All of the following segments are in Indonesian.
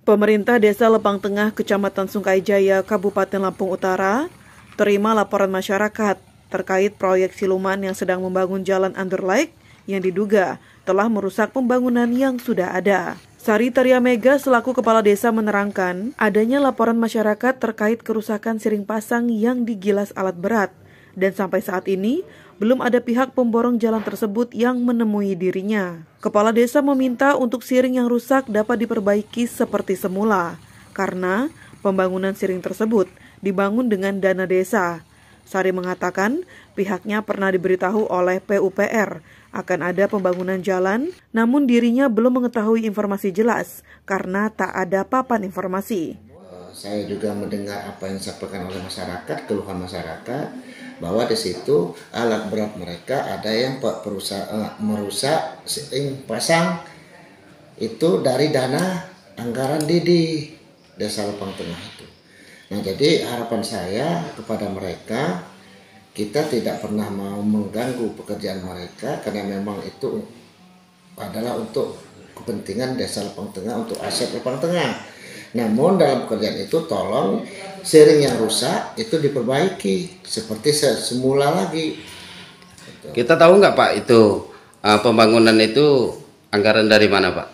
Pemerintah Desa Lepang Tengah, Kecamatan Sungai Jaya, Kabupaten Lampung Utara, terima laporan masyarakat terkait proyek siluman yang sedang membangun jalan underlake yang diduga telah merusak pembangunan yang sudah ada. Sari Tariamega selaku Kepala Desa menerangkan adanya laporan masyarakat terkait kerusakan siring pasang yang digilas alat berat, dan sampai saat ini belum ada pihak pemborong jalan tersebut yang menemui dirinya. Kepala Desa meminta untuk siring yang rusak dapat diperbaiki seperti semula, karena pembangunan siring tersebut dibangun dengan dana desa. Sari mengatakan pihaknya pernah diberitahu oleh PUPR akan ada pembangunan jalan, namun dirinya belum mengetahui informasi jelas karena tak ada papan informasi. Saya juga mendengar apa yang disampaikan oleh masyarakat, keluhan masyarakat, bahwa di situ alat berat mereka ada yang merusak siring pasang itu dari dana anggaran di Desa Lepang Tengah itu. Nah, jadi harapan saya kepada mereka, kita tidak pernah mau mengganggu pekerjaan mereka karena memang itu adalah untuk kepentingan Desa Lepang Tengah, untuk aset Lepang Tengah. Namun dalam pekerjaan itu tolong siring yang rusak itu diperbaiki seperti semula lagi. Kita tahu nggak Pak itu pembangunan itu anggaran dari mana Pak?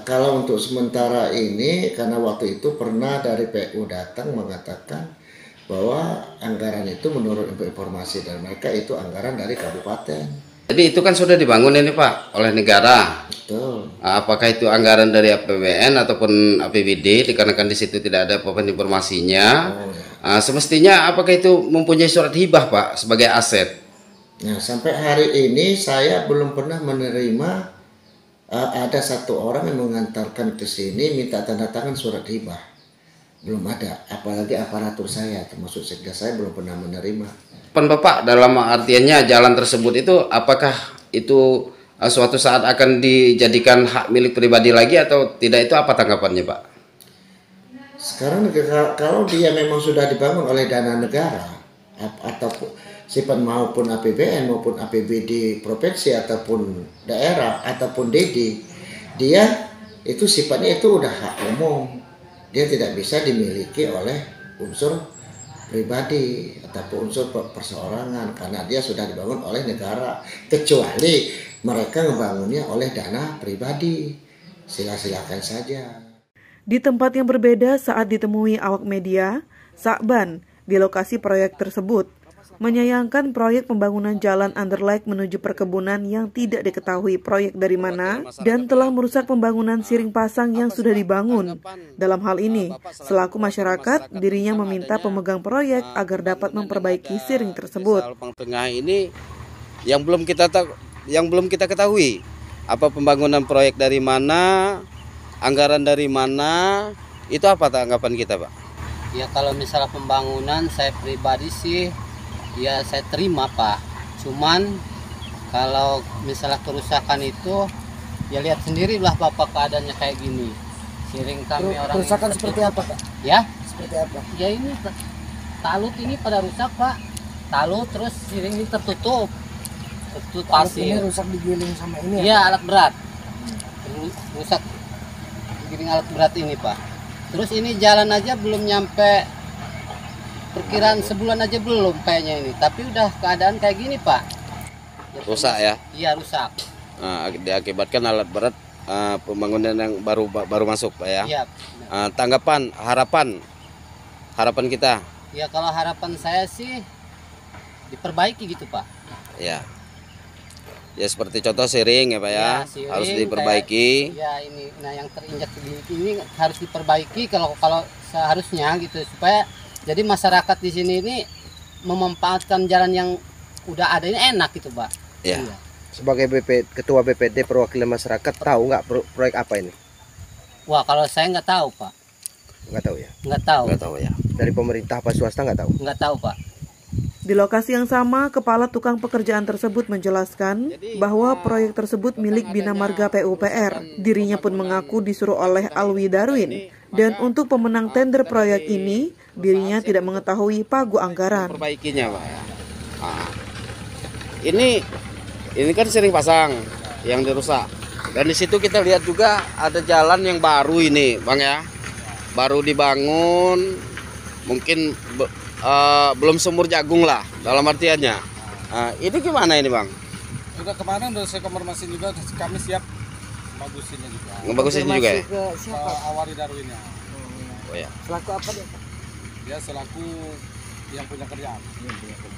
Kalau untuk sementara ini karena waktu itu pernah dari PU datang mengatakan bahwa anggaran itu menurut informasi dari mereka itu anggaran dari kabupaten. Jadi itu kan sudah dibangun ini Pak oleh negara. Betul. Apakah itu anggaran dari APBN ataupun APBD? Dikarenakan di situ tidak ada papan informasinya. Semestinya apakah itu mempunyai surat hibah Pak sebagai aset? Nah, sampai hari ini saya belum pernah menerima ada satu orang yang mengantarkan ke sini minta tanda tangan surat hibah. Belum ada, apalagi aparatur saya termasuk sekda saya belum pernah menerima. Bapak, dalam artiannya jalan tersebut itu apakah itu suatu saat akan dijadikan hak milik pribadi lagi atau tidak, itu apa tanggapannya Pak? Sekarang kalau dia memang sudah dibangun oleh dana negara atau sifat maupun APBN maupun APBD provinsi ataupun daerah ataupun DD, dia itu sifatnya itu udah hak umum, dia tidak bisa dimiliki oleh unsur pribadi ataupun unsur perseorangan karena dia sudah dibangun oleh negara, kecuali mereka ngebangunnya oleh dana pribadi. Silakan saja. Di tempat yang berbeda saat ditemui awak media, Sakban di lokasi proyek tersebut menyayangkan proyek pembangunan jalan underlake menuju perkebunan yang tidak diketahui proyek dari mana dan telah merusak pembangunan siring pasang yang sudah dibangun. Dalam hal ini, selaku masyarakat, dirinya meminta pemegang proyek agar dapat memperbaiki siring tersebut. Desa Lepang Tengah ini yang belum kita ketahui apa pembangunan proyek dari mana, anggaran dari mana, itu apa tanggapan kita Pak? Ya kalau misalnya pembangunan saya pribadi sih ya saya terima Pak, cuman kalau misalnya kerusakan itu ya lihat sendirilah Bapak keadaannya kayak gini. Siring kami orang kerusakan seperti apa Pak? Ya? Seperti apa? Ya ini talut ini pada rusak Pak, talut terus siring ini tertutup pasir. Ini rusak digiling sama ini ya? Iya alat berat, rusak digiling alat berat ini Pak. Terus ini jalan aja belum nyampe perkiraan sebulan aja belum kayaknya ini, tapi udah keadaan kayak gini Pak. Rusak ya? Iya rusak. Diakibatkan alat berat pembangunan yang baru masuk Pak ya? Iya. Tanggapan, harapan kita? Ya kalau harapan saya sih diperbaiki gitu Pak. Ya. Ya seperti contoh siring ya Pak ya, siring, harus diperbaiki. Ya ini, nah yang terinjak ini harus diperbaiki kalau seharusnya gitu supaya jadi masyarakat di sini ini memanfaatkan jalan yang udah ada ini enak gitu Pak. Ya. Iya. Sebagai Ketua BPD perwakilan masyarakat, tahu nggak proyek apa ini? Wah kalau saya nggak tahu Pak. Nggak tahu ya? Nggak tahu. Nggak tahu ya. Dari pemerintah apa swasta nggak tahu? Nggak tahu Pak. Di lokasi yang sama, Kepala Tukang Pekerjaan tersebut menjelaskan bahwa proyek tersebut milik Bina Marga PUPR. Dirinya pun mengaku disuruh oleh Alwi Darwin. Dan untuk pemenang tender proyek ini, dirinya tidak mengetahui pagu anggaran. Perbaikinya Pak. Ini kan siring pasang yang dirusak. Dan di situ kita lihat juga ada jalan yang baru ini, Bang ya. Baru dibangun, mungkin belum sumur jagung lah dalam artiannya. Ini gimana ini, Bang? Udah kemarin udah saya konfirmasi juga, kami siap bagusinnya juga. Ngebagusin juga ya? Ke siapa? Awari Darwinnya. Oh ya. Selaku apa dia? Dia selaku yang punya kerjaan.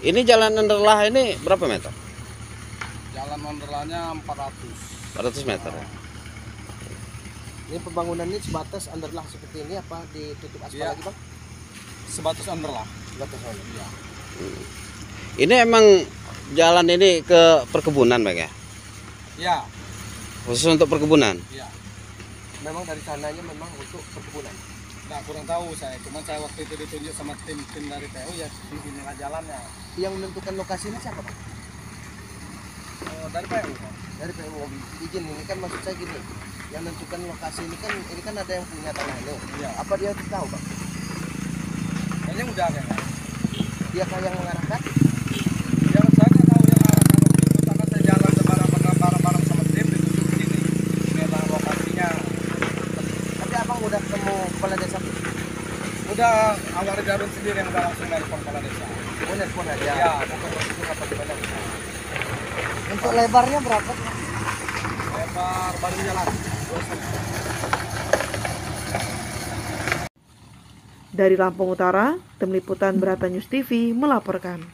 Ini jalan Underlah ini berapa meter? Jalan Wonderlandnya 400. 400 meter ya? Ini pembangunan ini sebatas underlah seperti ini apa ditutup aspal Iya. lagi, Bang? Sebatas Wonderland. Sebatas aja. Iya. Ini emang jalan ini ke perkebunan, Bang ya? Iya. Khusus untuk perkebunan? Iya. Memang dari sananya memang untuk perkebunan. Nggak kurang tahu saya, cuman saya waktu itu ditunjuk sama tim dari PU ya inilah jalannya. Yang menentukan lokasinya siapa, Bang? Dari PU. Dari PU izin ini kan maksud saya gini. Yang menentukan lokasi ini kan ada yang punya tanah ini. Iya. Apa dia tahu, Bang? Kayaknya udah kayaknya. Dia kayak yang mengarahkan? Ya saya nggak tahu yang arah sana itu karena saya jalan bareng sama tim ditunjuk ke sini. Memang lokasinya. Tapi Abang udah ketemu kepala desa? Udah Awari Darwin sendiri yang udah langsung nelpon kepala desa. Oh, nelpon aja. Iya. Bukan maksudnya apa gimana? Untuk lebarnya berapa? Lebar baru jalan. Dari Lampung Utara, Tim Liputan Berata News TV melaporkan.